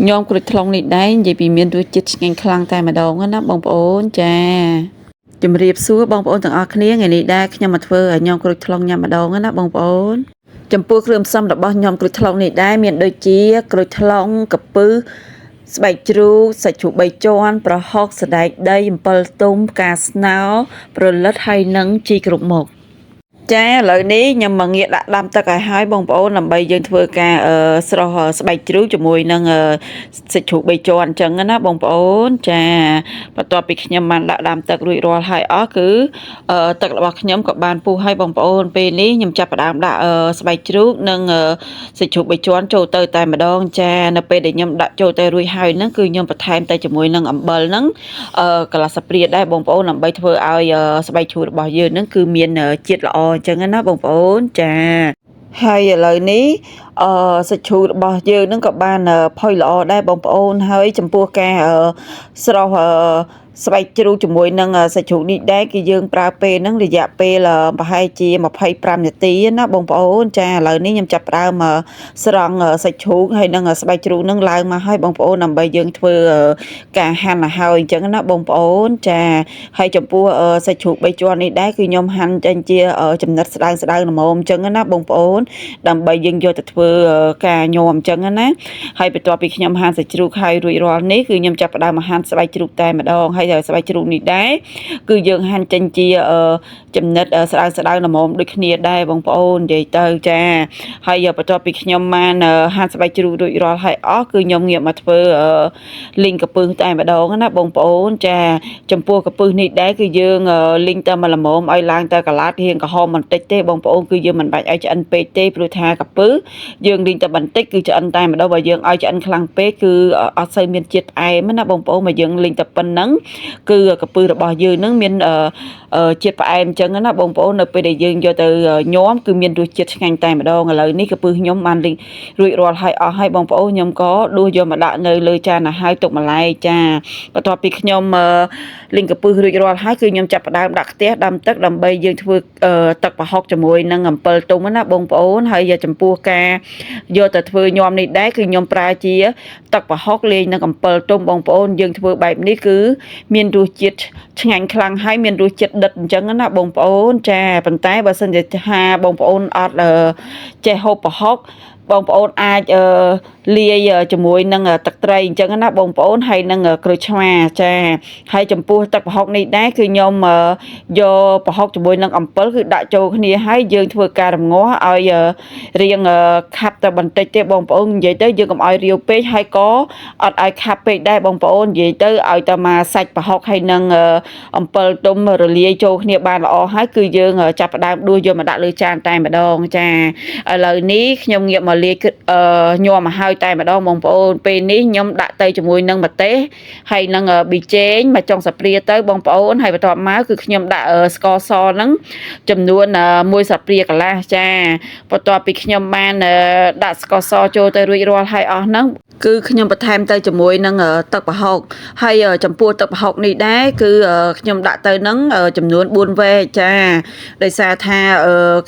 ញោមក្រូចថ្លុងនេះដែរនិយាយពីមានរសជាតិឆ្ងាញ់ខ្លាំងតែម្ដងណាបងប្អូនចាជំរាបសួរបងប្អូនទាំងអស់គ្នាថ្ងៃនេះដែរខ្ញុំមកធ្វើឲ្យញោមក្រូចថ្លុងញ៉ាំម្ដងណាបងប្អូនចំពោះគ្រឿងផ្សំរបស់ញោមក្រូចថ្លុងនេះដែរមានដូចជាក្រូចថ្លុងកាពឹសស្បែកជ្រូកសាច់ជ្រូក3ជាន់ប្រហុកសណ្តែកដីអំពិលទុំផ្កាស្នោប្រលិតហើយនិងជីគ្រប់មុខចាឥឡូវនេះខ្ញុំមកងាកដាក់ដាំទឹកឲ្យហើយបងប្អូនដើម្បីយើងធ្វើការស្រស់ស្បែកជ្រូកជាមួយនឹងសាច់ជ្រូក3ជាន់អញ្ចឹងណាបងប្អូនចាបន្ទាប់ពីខ្ញុំបានដាក់ដាំទឹករួចរាល់ហើយអស់គឺទឹករបស់ខ្ញុំក៏បានពុះហើយបងប្អូនពេលនេះខ្ញុំចាប់ផ្ដើមដាក់ស្បែកជ្រូកនិងសាច់ជ្រូក3ជាន់ចូលទៅតែម្ដងចានៅពេលដែលខ្ញុំដាក់ចូលទៅរួចហើយហ្នឹងគឺខ្ញុំបន្ថែមតែជាមួយនឹងអំបិលហ្នឹងកន្លះស្លាបព្រាដែរបងប្អូនដើម្បីធ្វើឲ្យស្បែកជ្រូករបស់យើងហ្នឹងគឺមានជាតិល្អអញ្ចឹងណាបងប្អូនចាហើយឥឡូវនេះសាច់ជ្រូករបស់យើងនឹងក៏បានផុយល្អដែរបងប្អូនហើយចំពោះការស្រស់ស្បែកជ្រូកជាមួយនឹងសាច់ជ្រូកនេះដែរគឺយើងប្រើពេលហ្នឹងរយៈពេលប្រហែលជា25នាទីណាបងប្អូនចាឥឡូវនេះខ្ញុំចាប់ផ្ដើមស្រង់សាច់ជ្រូកហើយនឹងស្បែកជ្រូកហ្នឹងឡើងមកឲ្យបងប្អូនដើម្បីយើងធ្វើការហាន់ឲ្យហើយអញ្ចឹងណាបងប្អូនចាហើយចំពោះសាច់ជ្រូក3ជាន់នេះដែរគឺខ្ញុំហាន់ចេញជាចំណិតស្ដើងល្មមអញ្ចឹងណាបងប្អូនដើម្បីយើងយកទៅធ្វើការញោមអញ្ចឹងណាហើយបន្ទាប់ពីខ្ញុំហាន់សាច់ជ្រូកហើយរួចរាល់នេះគឺខ្ញុំចាប់ផ្ដើមមកហាន់ស្បែកជ្រូកតែម្ដងហើយស្បែកជ្រូកនេះដែរគឺយើងហាន់ចេញជាចំណិតស្ដើងល្មមដូចគ្នាដែរបងប្អូននិយាយទៅចាហើយបន្ទាប់ពីខ្ញុំបានហាន់ស្បែកជ្រូករួចរាល់ហើយអស់គឺខ្ញុំងាកមកធ្វើលីងកាពឹសតែម្ដងណាបងប្អូនចាចំពោះកាពឹសនេះដែរគឺយើងលីងតែមកល្មមឲ្យឡើងតែកន្លះរៀងក្រហមបន្តិចទេបងប្អូនគឺយើងមិនបាច់ឲ្យឆ្អិនពេកទេព្រោះថាកាពឹសយើងលីងតែបន្តិចគឺឆ្អិនតែម្ដងបើយើងឲ្យឆ្អិនខ្លាំងពេកគឺអត់សូវមានជាតិផ្អែមណាបងប្អូនបើយើងលីងតែប៉ុណ្ណឹងគឺកាពឹសរបស់យើងនឹងមានជាតិផ្អែមអញ្ចឹងណាបងប្អូននៅពេលដែលយើងយកទៅញោមគឺមានរសជាតិឆ្ងាញ់តែម្ដងឥឡូវនេះកាពឹសខ្ញុំបានលីងរួចរាល់ហើយអស់ហើយបងប្អូនខ្ញុំក៏ដួសយកមកដាក់នៅលើចានឲ្យហើយទុកម្លែកចាបន្ទាប់ពីខ្ញុំលីងកាពឹសរួចរាល់ហើយគឺខ្ញុំចាប់ផ្ដើមដាក់ខ្ទះដាំទឹកដើម្បីយើងធ្វើទឹកប្រហុកជាមួយនឹងអំពិលទុំណាបងប្អូនហើយចំពោះការយកទៅធ្វើញោមនេះដែរគឺខ្ញុំប្រើជាទឹកប្រហុកលាយនឹងអំពិលទុំបងប្អូនយើងធ្វើបែបនេះគឺមានរសជាតិឆ្ងាញ់ខ្លាំងហើយមានរសជាតិដិតអញ្ចឹងណាបងប្អូនចាប៉ុន្តែបើសិនជាថាបងប្អូនអត់ចេះហូបប្រហុកបងប្អូនអាចលាយជាមួយនឹងទឹកត្រីអញ្ចឹងណាបងប្អូនហើយនឹងក្រូចឆ្មាចាហើយចំពោះទឹកប្រហុកនេះដែរគឺខ្ញុំយកប្រហុកជាមួយនឹងអំពិលគឺដាក់ចូលគ្នាហើយយើងធ្វើការរំងាស់ឲ្យរៀងខាប់តែបន្តិចទេបងប្អូននិយាយទៅយើងកុំឲ្យរាវពេកហើយក៏អត់ឲ្យខាប់ពេកដែរបងប្អូននិយាយទៅឲ្យតែមកសាច់ប្រហុកហើយនឹងអំពិលទុំរលាយចូលគ្នាបានល្អហើយគឺយើងចាប់ផ្ដើមដួសយកមកដាក់លើចានតែម្ដងចាឥឡូវនេះខ្ញុំងាកមកលាយញោមមកហើយតែម្ដងបងប្អូនពេលនេះខ្ញុំដាក់ទៅជាមួយនឹងម្ទេសហើយនឹងប៊ីចេងមកចុងសាព្រាទៅបងប្អូនហើយបន្ទាប់មកគឺខ្ញុំដាក់ស្ករសហ្នឹងចំនួន1សាព្រាកន្លះចាបន្ទាប់ពីខ្ញុំបានដាក់ស្ករសចូលទៅរួចរាល់ហើយអស់ហ្នឹងគឺខ្ញុំបន្ថែមទៅជាមួយនឹងទឹកប្រហុកហើយចំពោះទឹកប្រហុកនេះដែរគឺខ្ញុំដាក់ទៅនឹងចំនួន4វែកចាដោយសារថា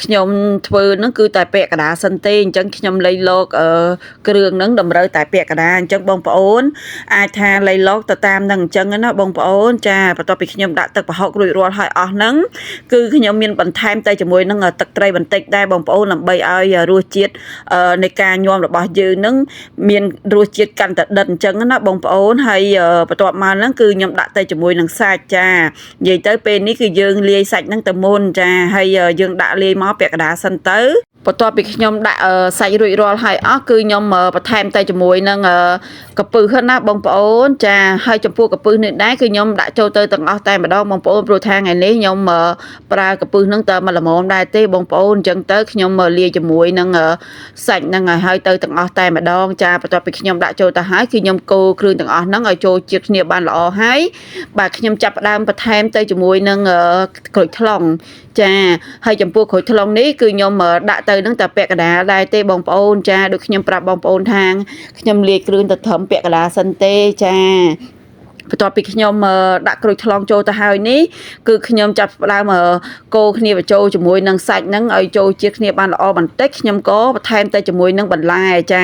ខ្ញុំធ្វើហ្នឹងគឺតែពាក់កណ្ដាលសិនទេអញ្ចឹងខ្ញុំលៃលោកគ្រឿងហ្នឹងតម្រូវតែពាក់កណ្ដាលអញ្ចឹងបងប្អូនអាចថាលៃលោកទៅតាមហ្នឹងអញ្ចឹងណាបងប្អូនចាបន្ទាប់ពីខ្ញុំដាក់ទឹកប្រហុករួចរាល់ហើយអស់ហ្នឹងគឺខ្ញុំមានបន្ថែមទៅជាមួយនឹងទឹកត្រីបន្តិចដែរបងប្អូនដើម្បីឲ្យរសជាតិនៃការញោមរបស់យើងហ្នឹងមានរសជាតិកាន់តែដិតអញ្ចឹងណាបងប្អូនហើយបន្ទាប់មកហ្នឹងគឺខ្ញុំដាក់ទៅជាមួយនឹងសាច់ចានិយាយទៅពេលនេះគឺយើងលាយសាច់ហ្នឹងទៅមុនចាហើយយើងដាក់លាយមកពាក់កណ្ដាលសិនទៅបន្ទាប់ពីខ្ញុំដាក់សាច់រួចរាល់ហើយអស់គឺខ្ញុំបន្ថែមទៅជាមួយនឹងកាពឹសណាបងប្អូនចាហើយចំពោះកាពឹសនេះដែរគឺខ្ញុំដាក់ចូលទៅទាំងអស់តែម្ដងបងប្អូនព្រោះថាថ្ងៃនេះខ្ញុំប្រើកាពឹសហ្នឹងតើមកល្មមដែរទេបងប្អូនអញ្ចឹងទៅខ្ញុំលាយជាមួយនឹងសាច់ហ្នឹងហើយទៅទាំងអស់តែម្ដងចាបន្ទាប់ពីខ្ញុំដាក់ចូលទៅហើយគឺខ្ញុំកូរគ្រឿងទាំងអស់ហ្នឹងឲ្យចូលជាតិគ្នាបានល្អហើយបាទខ្ញុំចាប់ផ្ដើមបន្ថែមទៅជាមួយនឹងក្រូចថ្លុងចាហើយចំពោះក្រូចថ្លុងនេះគឺខ្ញុំដាក់ទៅនឹងតែពាក់កណ្ដាលដែរទេបងប្អូនចាដូចខ្ញុំប្រាប់បងប្អូនថាខ្ញុំលាយគ្រឿងទៅត្រឹមពាក់កណ្ដាលសិនទេចា បន្ទាប់ពីខ្ញុំដាក់ក្រូចថ្លុងចូលទៅហើយនេះគឺខ្ញុំចាប់ផ្ដើមកូរគ្នាបញ្ចូលជាមួយនឹងសាច់ហ្នឹងឲ្យចូលជាតិគ្នាបានល្អបន្តិចខ្ញុំក៏បន្ថែមទៅជាមួយនឹងបន្លែចា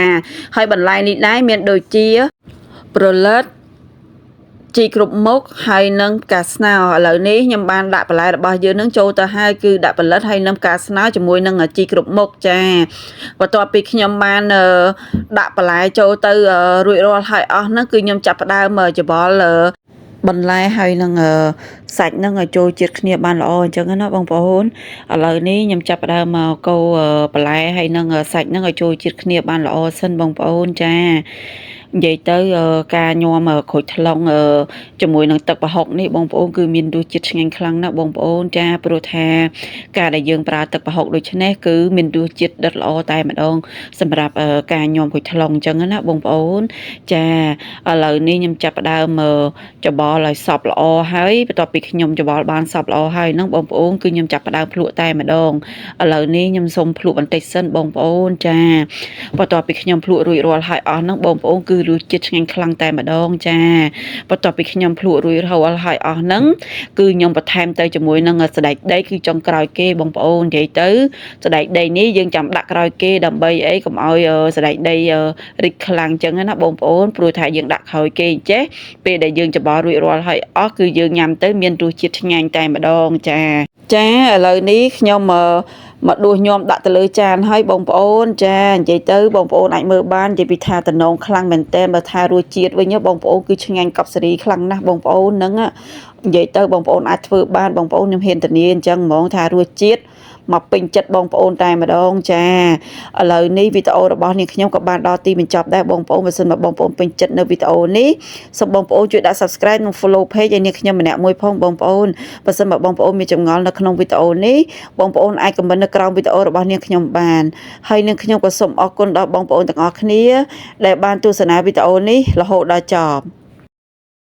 ហើយបន្លែនេះដែរមានដូចជាប្រឡិតជីគ្រប់មុខហើយនឹងផ្កាស្នោឥឡូវនេះខ្ញុំបានដាក់បន្លែរបស់យើងនឹងចូលទៅហើយគឺដាក់ផលិតហើយនឹងផ្កាស្នោជាមួយនឹងជីគ្រប់មុខចាបន្ទាប់ពីខ្ញុំបានដាក់បន្លែចូលទៅរួចរាល់ហើយអស់ហ្នឹងគឺខ្ញុំចាប់ផ្ដើមច្បល់បន្លែហើយនឹងសាច់នឹងឲ្យចូលជាតិគ្នាបានល្អអញ្ចឹងណាបងប្អូនឥឡូវនេះខ្ញុំចាប់ផ្ដើមមកកូរបន្លែហើយនឹងសាច់នឹងឲ្យចូលជាតិគ្នាបានល្អសិនបងប្អូនចានិយាយទៅការញោមក្រូចថ្លុងជាមួយនឹងទឹកប្រហុកនេះបងប្អូនគឺមានរសជាតិឆ្ងាញ់ខ្លាំងណាស់បងប្អូនចាព្រោះថាការដែលយើងប្រើទឹកប្រហុកដូចនេះគឺមានរសជាតិដិតល្អតែម្ដងសម្រាប់ការញោមក្រូចថ្លុងអញ្ចឹងណាបងប្អូនចាឥឡូវនេះខ្ញុំចាប់ផ្ដើមច្បល់ឲ្យសព្វល្អហើយបន្ទាប់ពីខ្ញុំច្បល់បានសព្វល្អហើយហ្នឹងបងប្អូនគឺខ្ញុំចាប់ផ្ដើមភ្លក់តែម្ដងឥឡូវនេះខ្ញុំសូមភ្លក់បន្តិចសិនបងប្អូនចាបន្ទាប់ពីខ្ញុំភ្លក់រួចរាល់ហើយអស់ហ្នឹងបងប្អូនគឺរសជាតិឆ្ងាញ់ខ្លាំងតែម្ដងចាបន្ទាប់ពីខ្ញុំភ្លក់រួចរាល់ហើយអស់ហ្នឹងគឺខ្ញុំបន្ថែមទៅជាមួយនឹងសណ្តែកដីគឺចុងក្រោយគេបងប្អូននិយាយទៅសណ្តែកដីនេះយើងចាំដាក់ក្រោយគេដើម្បីអីកុំឲ្យសណ្តែកដីរីកខ្លាំងចឹងណាបងប្អូនព្រោះថាយើងដាក់ក្រោយគេអញ្ចេះពេលដែលយើងច្បល់រួចរាល់ហើយអស់គឺយើងញ៉ាំទៅមានរសជាតិឆ្ងាញ់តែម្ដងចាឥឡូវនេះខ្ញុំមកដួសញោមដាក់ទៅលើចានហើយបងប្អូនចានិយាយទៅបងប្អូនអាចមើលបាននិយាយពីថាតំណងខ្លាំងមែនតើបើថារសជាតិវិញបងប្អូនគឺឆ្ងាញ់កប់សេរីខ្លាំងណាស់បងប្អូនហ្នឹងនិយាយទៅបងប្អូនអាចធ្វើបានបងប្អូនខ្ញុំហ៊ានធានាអញ្ចឹងហ្មងថារសជាតិមកពេញចិត្តបងប្អូនតែម្ដងចាឥឡូវនេះវីដេអូរបស់នាងខ្ញុំក៏បានដល់ទីបញ្ចប់ដែរបងប្អូនបើសិនមកបងប្អូនពេញចិត្តនៅវីដេអូនេះសូមបងប្អូនជួយដាក់ Subscribe និង Follow Page ឲ្យនាងខ្ញុំម្នាក់មួយផងបងប្អូនបើសិនមកបងប្អូនមានចម្ងល់នៅក្នុងវីដេអូនេះបងប្អូនអាចខមមិននៅក្រោមវីដេអូរបស់នាងខ្ញុំបានហើយនាងខ្ញុំក៏សូមអរគុណដល់បងប្អូនទាំងអស់គ្នាដែលបានទស្សនាវីដេអូនេះរហូតដល់ចប់